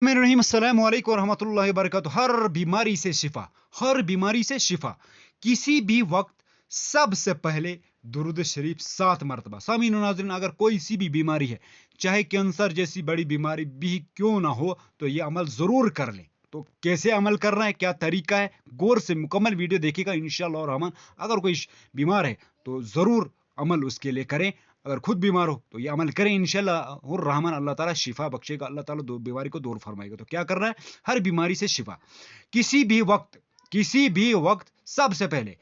रहीम अस्सलाम वालेकुम रहमतुल्लाहि वबरकातुहू। हर बीमारी से शिफा किसी भी वक्त सबसे पहले दुरूद शरीफ 7 मरतबा। सामीन और नाज़रीन, अगर कोई सी भी बीमारी है, चाहे कैंसर जैसी बड़ी बीमारी भी क्यों ना हो, तो ये अमल ज़रूर कर लें। तो कैसे अमल करना है, क्या तरीका है, गौर से मुकम्मल वीडियो देखिएगा इंशाअल्लाह रहमान। अगर कोई बीमार है तो ज़रूर अमल उसके लिए करें। अगर खुद बीमार हो तो ये अमल करें, इंशाअल्लाह रहमान अल्लाह ताला शिफा बख्शेगा, अल्लाह ताला बीमारी को दूर फरमाएगा। तो क्या करना है, हर बीमारी से शिफा किसी भी वक्त सबसे पहले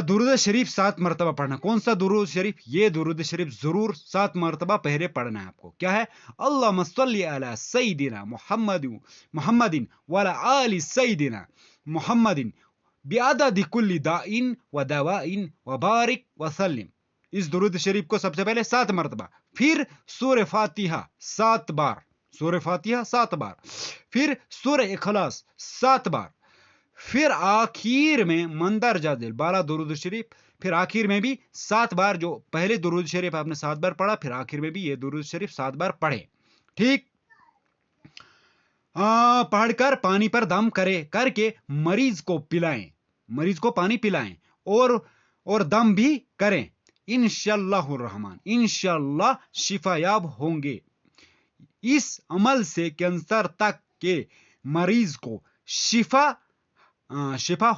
दुरूद शरीफ 7 मरतबा पढ़ना। कौन सा दुरूद शरीफ? ये दुरूद शरीफ जरूर 7 मरतबा पहले पढ़ना है आपको। क्या है? अल्लाहुम्मा सल्ली अला सय्यिदिना मुहम्मदिन वाला आलि सय्यिदिना मुहम्मदिन बिअददि कुल्ली दाइन व दवाइन व बारिक व सल्लिम। इस दुरूद शरीफ को सबसे पहले 7 मरतबा, फिर सूरह फातिहा 7 बार, फिर सूरह इखलास 7 बार, फिर आखिर में मंदरजा दिल बाला दुरूद शरीफ, फिर आखिर में भी 7 बार। जो पहले दुरूद शरीफ आपने 7 बार पढ़ा, फिर आखिर में भी ये दुरूद शरीफ 7 बार पढ़े। ठीक, पढ़कर पानी पर दम करके मरीज को पानी पिलाएं और दम भी करें। इंशाअल्लाह शिफायाब होंगे। इस अमल से कैंसर तक के मरीज को शिफा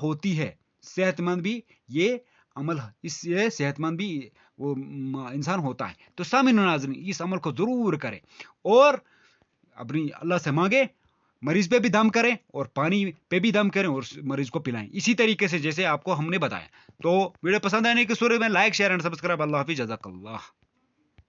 होती है। सेहतमंद भी ये अमल, इससे सेहतमंद भी वो इंसान होता है। तो सामीन नाज़रीन, इस अमल को जरूर करें और अपनी अल्लाह से मांगे, मरीज पे भी दम करें और पानी पे भी दम करें और मरीज को पिलाएं, इसी तरीके से जैसे आपको हमने बताया। तो वीडियो पसंद आने की सूरत में लाइक, शेयर एंड सब्सक्राइब। अल्लाह हाफिज़, जज़ाकल्लाह।